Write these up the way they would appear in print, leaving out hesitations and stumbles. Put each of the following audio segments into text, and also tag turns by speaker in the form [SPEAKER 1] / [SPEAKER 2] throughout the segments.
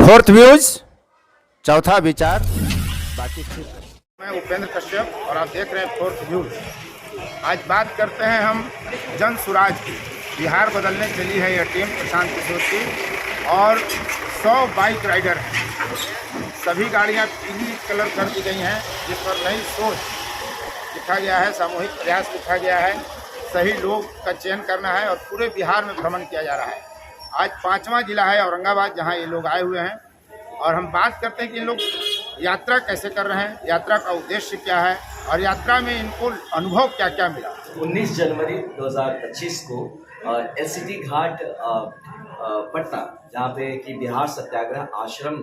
[SPEAKER 1] Fourth views, चौथा विचार, बाकी ठीक है।
[SPEAKER 2] मैं उपेंद्र कश्यप और आप देख रहे हैं फोर्थ व्यूज। आज बात करते हैं हम जन सुराज की। बिहार बदलने चली है यह टीम प्रशांत किशोर की और 100 बाइक राइडर हैं। सभी गाड़ियां पीली कलर कर दी गई हैं, जिस पर नई सोच लिखा गया है, सामूहिक प्रयास लिखा गया है। सही लोग का चयन करना है और पूरे बिहार में भ्रमण किया जा रहा है। आज 5वां जिला है औरंगाबाद, जहां ये लोग आए हुए हैं और हम बात करते हैं कि इन लोग यात्रा कैसे कर रहे हैं, यात्रा का उद्देश्य क्या है और यात्रा में इनको अनुभव क्या क्या मिला।
[SPEAKER 3] 19 जनवरी 2025 को एलसीटी घाट पटना, जहाँ पे कि बिहार सत्याग्रह आश्रम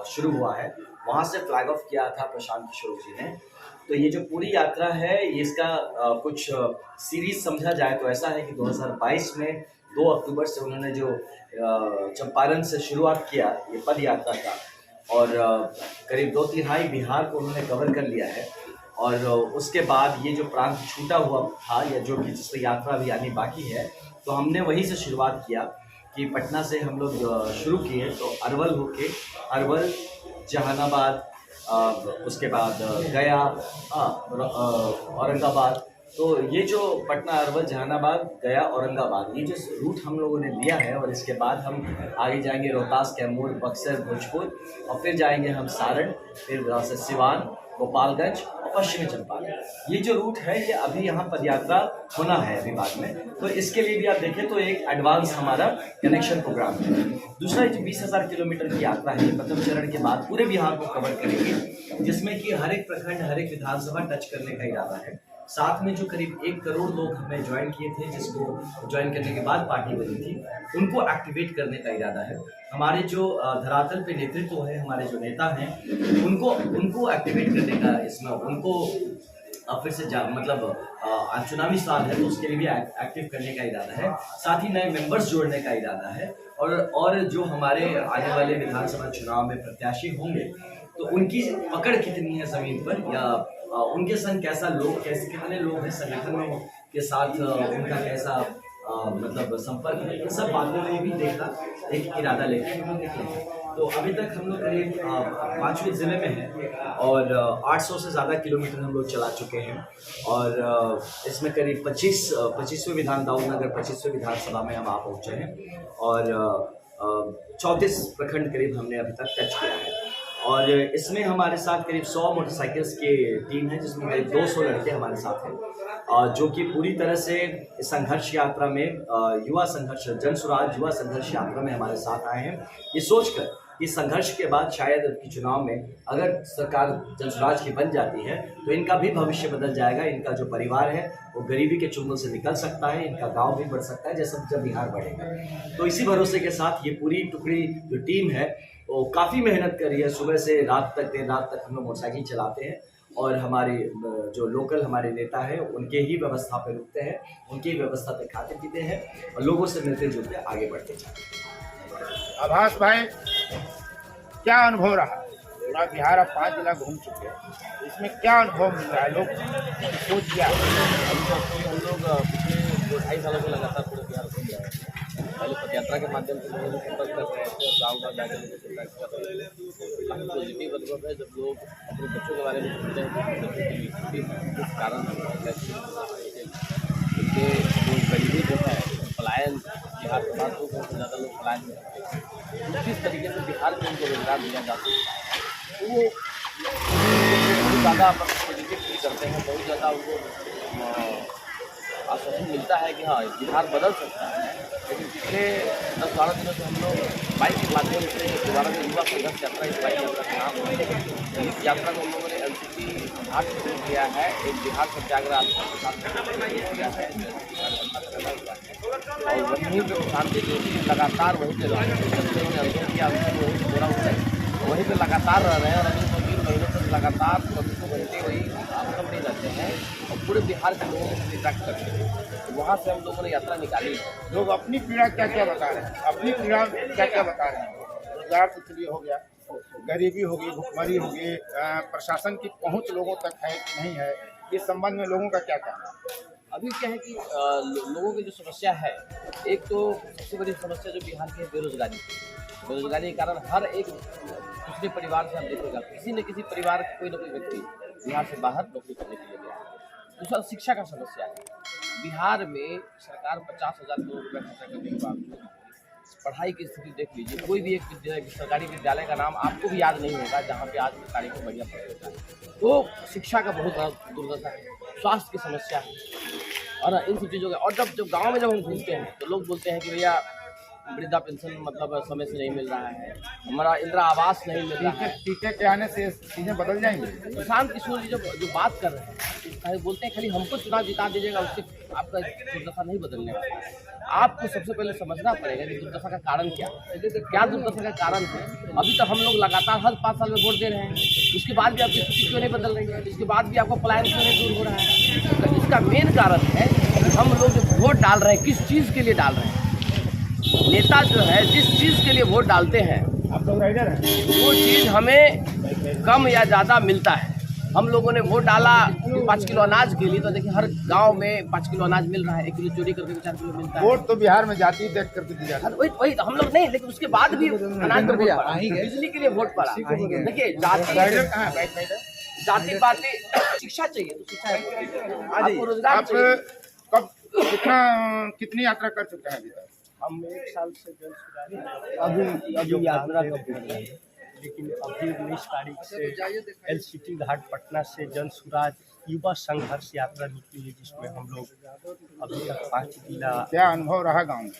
[SPEAKER 3] शुरू हुआ है, वहाँ से फ्लैग ऑफ किया था प्रशांत किशोर जी ने। तो ये जो पूरी यात्रा है, ये इसका कुछ सीरीज समझा जाए तो ऐसा है कि 2022 में 2 अक्टूबर से उन्होंने जो चंपारण से शुरुआत किया ये पद यात्रा का, और करीब 2/3 बिहार को उन्होंने कवर कर लिया है। और उसके बाद ये जो प्रांत छूटा हुआ था या जो कि जिस पर यात्रा अभी आनी बाकी है, तो हमने वहीं से शुरुआत किया कि पटना से हम लोग शुरू किए, तो अरवल होके अरवल, जहानाबाद, उसके बाद गया, औरंगाबाद। तो ये जो पटना, अरवल, जहानाबाद, गया, औरंगाबाद, ये जो रूट हम लोगों ने लिया है, और इसके बाद हम आगे जाएंगे रोहतास, कैमूर, बक्सर, भोजपुर, और फिर जाएंगे हम सारण, फिर वहाँ से सिवान, गोपालगंज और पश्चिमी चंपारण। ये जो रूट है, ये अभी यहाँ पदयात्रा होना है अभी बाद में। तो इसके लिए भी आप देखें तो एक एडवांस हमारा कनेक्शन प्रोग्राम है। दूसरा, जो 20,000 किलोमीटर की यात्रा है, प्रथम चरण के बाद पूरे बिहार को कवर करेंगे, जिसमें कि हर एक प्रखंड, हर एक विधानसभा टच करने का इरादा है। साथ में जो करीब 1 करोड़ लोग हमें ज्वाइन किए थे, जिसको ज्वाइन करने के बाद पार्टी बनी थी, उनको एक्टिवेट करने का इरादा है। हमारे जो धरातल पे नेतृत्व है, हमारे जो नेता हैं, उनको एक्टिवेट करने का, इसमें उनको फिर से मतलब चुनावी साल है तो उसके लिए भी एक्टिव करने का इरादा है। साथ ही नए मेंबर्स जोड़ने का इरादा है। और जो हमारे आने वाले विधानसभा चुनाव में प्रत्याशी होंगे, तो उनकी पकड़ कितनी है ज़मीन पर, या उनके संग कितने लोग हैं संगठन में के साथ, उनका कैसा मतलब संपर्क है, इन सब बातों को भी देखना एक इरादा लेके हम लोग निकले। तो अभी तक हम लोग करीब 5वें जिले में हैं और 800 से ज़्यादा किलोमीटर हम लोग चला चुके हैं। और इसमें करीब 25वें विधान, दाऊदनगर 25वें विधानसभा में हम आ पहुँचे हैं और 34 प्रखंड करीब हमने अभी तक टच किया है। और इसमें हमारे साथ करीब 100 मोटरसाइकिल्स की टीम है, जिसमें करीब 200 लड़के हमारे साथ हैं, जो कि पूरी तरह से संघर्ष यात्रा में, युवा संघर्ष, जन सुराज युवा संघर्ष यात्रा में हमारे साथ आए हैं, ये सोचकर इस संघर्ष के बाद शायद की चुनाव में अगर सरकार जन सुराज की बन जाती है, तो इनका भी भविष्य बदल जाएगा। इनका जो परिवार है वो गरीबी के चुंगल से निकल सकता है, इनका गांव भी बढ़ सकता है, जब बिहार बढ़ेगा। तो इसी भरोसे के साथ ये पूरी टुकड़ी जो टीम है वो काफ़ी मेहनत कर रही है। सुबह से रात तक, देर रात तक हम लोग मोटरसाइकिल चलाते हैं और हमारे जो लोकल हमारे नेता हैं, उनके ही व्यवस्था पे रुकते हैं, उनकी व्यवस्था पे खाते पीते हैं और लोगों से मिलते जुलते आगे बढ़ते जाते हैं।
[SPEAKER 2] आभास भाई, क्या अनुभव रहा? पूरा बिहार आप 5 जिला घूम चुके हैं, इसमें क्या अनुभव मिल रहा है? लोग सोच क्या
[SPEAKER 4] हम लोग पिछले 2-2.5 सालों से लगातार पूरे बिहार घूम रहे हैं। पहले पदयात्रा के माध्यम से लोगों से संपर्क कर रहे थे और गाँव जाकर लोगों से संपर्क कर रहे थे। काफ़ी पॉजिटिव अनुभव है जब लोग अपने बच्चों के बारे में सुनते हैं कि बच्चों की स्थिति किस कारण उनके जो गरीबी जो है, पलायन बिहार के बाद बहुत ज़्यादा लोग पलायन में रहते हैं, किस तरीके से बिहार में उनको रोजगार दिया जा सकता है, तो वो बहुत ज़्यादा पॉजिटिव फील करते हैं। बहुत ज़्यादा उनको आश्वासन मिलता है कि हाँ, बिहार बदल सकता है। लेकिन पिछले 10-12 दिनों से हम लोग बाइक के माध्यम से दोबारा से युवा संघर्ष यात्रा, इस बाइक यात्रा का नाम है। इस यात्रा को हम लोगों ने एलसीटी घाट से शुरू किया है, एक बिहार सत्याग्रह आश्रम के साथ किया है और वहीं पर शांति जो लगातार वहीं पर अनुभव किया, थोड़ा वहीं पर लगातार रह रहे हैं और अभी 3 महीनों तक लगातार 24 घंटे वही आश्रम में रहते हैं और पूरे बिहार के लोगों से इंटरेक्ट करते हैं। तो वहाँ से हम लोगों ने यात्रा निकाली।
[SPEAKER 2] लोग अपनी पीड़ा क्या क्या बता रहे हैं? अपनी पीड़ा क्या क्या बता रहे हैं? रोजगार तो चलिए हो गया, गरीबी होगी, भुखमरी होगी, प्रशासन की पहुंच लोगों तक है कि नहीं है, इस संबंध में लोगों का क्या कहना है?
[SPEAKER 4] अभी क्या है कि लोगों की जो समस्या है, एक तो सबसे बड़ी समस्या जो बिहार की है बेरोजगारी। बेरोजगारी के कारण हर एक दूसरे परिवार से आप देखिएगा किसी न किसी परिवार का कोई ना कोई व्यक्ति बिहार से बाहर नौकरी करने के लिए गया है। दूसरा शिक्षा का समस्या है। बिहार में सरकार 50,000 करोड़ रुपये खर्चा करने के बावजूद पढ़ाई की स्थिति देख लीजिए। कोई भी एक सरकारी विद्यालय का नाम आपको भी याद नहीं होगा जहाँ पे आज सरकारी को बढ़िया पढ़ होता है। तो शिक्षा का बहुत बड़ा दुर्दशा है, स्वास्थ्य की समस्या है और इन सब चीज़ों का। और जब गाँव में जब हम घूमते हैं तो लोग बोलते हैं कि भैया वृद्धा पेंशन मतलब समय से नहीं मिल रहा है, हमारा इंदिरा आवास नहीं मिल रहा है।
[SPEAKER 2] टीके के आने से चीज़ें बदल जाएंगी।
[SPEAKER 4] प्रशांत किशोर जी जो बात कर रहे हैं बोलते हैं खाली हमको चुनाव जिता दीजिएगा उससे आपका दुर्दशा नहीं बदलने वाला है। आपको सबसे पहले समझना पड़ेगा कि दुर्दशा का कारण क्या दुर्दशा का कारण है। अभी तो हम लोग लगातार हर 5 साल में वोट दे रहे हैं, उसके बाद भी आपकी स्थिति क्यों नहीं बदल रही है, इसके बाद भी आपको पलायन क्यों नहीं दूर हो रहा है। तो इसका मेन कारण है कि हम लोग जो वोट डाल रहे हैं किस चीज़ के लिए डाल रहे हैं। नेता जो है जिस चीज़ के लिए वोट डालते हैं
[SPEAKER 2] आप लोग राइडर हैं,
[SPEAKER 4] वो चीज़ हमें कम या ज़्यादा मिलता है। हम लोगों ने वोट डाला 5 किलो अनाज के लिए, तो देखिए हर गांव में 5 किलो अनाज मिल रहा है, 1 किलो चोरी करके 4 किलो मिलता है।
[SPEAKER 2] वोट तो बिहार में जाति देख करके दिया जाता है।
[SPEAKER 4] वही हम लोग नहीं, लेकिन उसके बाद भी अनाज पर वोट पड़ा, बिजली के लिए वोट पड़ा। देखिए
[SPEAKER 2] राइडर कहाँ है? बाइक राइडर
[SPEAKER 4] जाति पाति शिक्षा चाहिए तो शिक्षा आपको रोजगार
[SPEAKER 2] आप
[SPEAKER 4] चाहिए।
[SPEAKER 2] कब कितनी यात्रा कर चुके हैं अभी तक?
[SPEAKER 5] हम 1 साल से जन सुराज अभी यात्रा कर रहे हैं, लेकिन अभी 19 तारीख से एलसीटी घाट पटना से जन सुराज युवा संघर्ष यात्रा निकली है, जिसमें हम लोग अभी तक 5 जिला।
[SPEAKER 2] क्या अनुभव रहा गाँव में?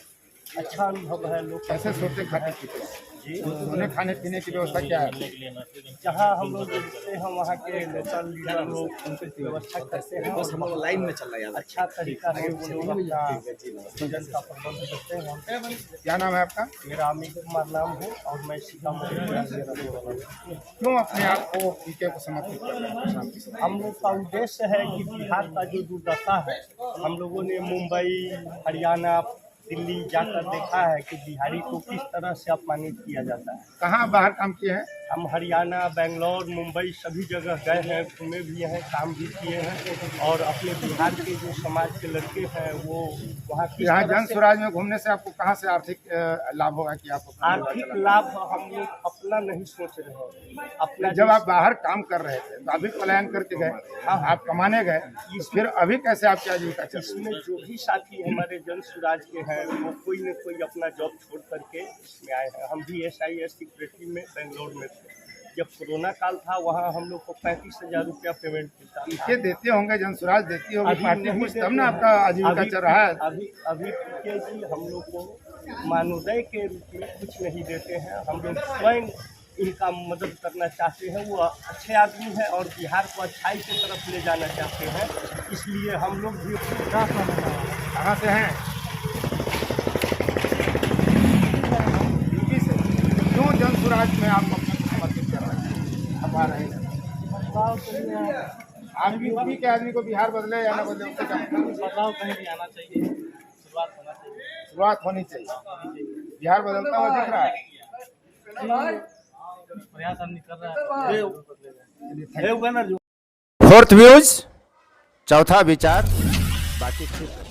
[SPEAKER 5] अच्छा अनुभव है। लोग
[SPEAKER 2] कैसे सोते खाते पीते हैं? सोने खाने पीने की व्यवस्था क्या है?
[SPEAKER 5] जहाँ हम लोग देखते हैं वहाँ के नेता लीडर लोग उनकी व्यवस्था करते हैं,
[SPEAKER 3] बस हम लोग लाइन में चल रहे हैं।
[SPEAKER 5] अच्छा तरीका से वो लोग अपना भोजन का प्रबंध करते हैं।
[SPEAKER 2] क्या नाम है आपका?
[SPEAKER 5] मेरा अमित कुमार नाम है और मैं सीतामढ़ी से रहने वाला हूँ।
[SPEAKER 2] क्यों अपने आप को टीके को समर्पित कर रहे हैं शांति से?
[SPEAKER 5] हम लोग का उद्देश्य है कि बिहार का जो दुर्दशा है, हम लोगों ने मुंबई, हरियाणा, दिल्ली जाकर देखा है कि बिहारी को किस तरह से अपमानित किया जाता है।
[SPEAKER 2] कहाँ बाहर काम किए हैं?
[SPEAKER 5] हम हरियाणा, बेंगलोर, मुंबई सभी जगह गए हैं, घूमे भी हैं, काम भी किए हैं और अपने बिहार के जो समाज के लड़के हैं वो वहाँ किस
[SPEAKER 2] यहाँ
[SPEAKER 5] तरह
[SPEAKER 2] जन
[SPEAKER 5] से
[SPEAKER 2] स्वराज में घूमने से आपको कहाँ से आर्थिक लाभ होगा कि आपको?
[SPEAKER 5] आर्थिक लाभ हम लोग अपना नहीं सोच रहे हैं। अपना
[SPEAKER 2] जब आप बाहर काम कर रहे थे तो अभी पलायन करके गए, आप कमाने गए, फिर अभी कैसे आपकी आजीविका चल रही है?
[SPEAKER 5] इसमें जो भी साथी हमारे जन सुराज के हैं वो कोई न कोई अपना जॉब छोड़ करके इसमें आए हैं। हम भी SIS सेक्रेटरी में बेंगलोर में थे। जब कोरोना काल था वहाँ हम लोग को 35,000 रुपया पेमेंट मिलता था।
[SPEAKER 2] टीके देते होंगे, जन स्वराज देती होगी
[SPEAKER 5] अभी
[SPEAKER 2] पार्टी,
[SPEAKER 5] नहीं
[SPEAKER 2] कुछ
[SPEAKER 5] देते
[SPEAKER 2] तब ना
[SPEAKER 5] हैं।
[SPEAKER 2] आपका आजीविका चल रहा है।
[SPEAKER 5] अभी पीके जी हम लोग को मानोदय के रूप में कुछ नहीं देते हैं। हम लोग स्वयं इनका मदद करना चाहते हैं। वो अच्छे आदमी हैं और बिहार को अच्छाई की तरफ ले जाना चाहते हैं, इसलिए हम लोग भी।
[SPEAKER 2] कहाँ से हैं? यूपी से। क्यों जन स्वराज में आप अपना समर्पित कर रहे हैं, आप आ रहे हैं? आप यूपी के आदमी को बिहार बदले या न बदले, उससे क्या मतलब?
[SPEAKER 5] बदलाव कहीं भी आना चाहिए, शुरुआत होना चाहिए।
[SPEAKER 2] शुरुआत होनी चाहिए। बिहार बदलता हुआ दिख रहा है।
[SPEAKER 5] प्रयास हम नहीं कर रहे हैं।
[SPEAKER 1] फोर्थ व्यूज, चौथा विचार, बाकी ठीक है।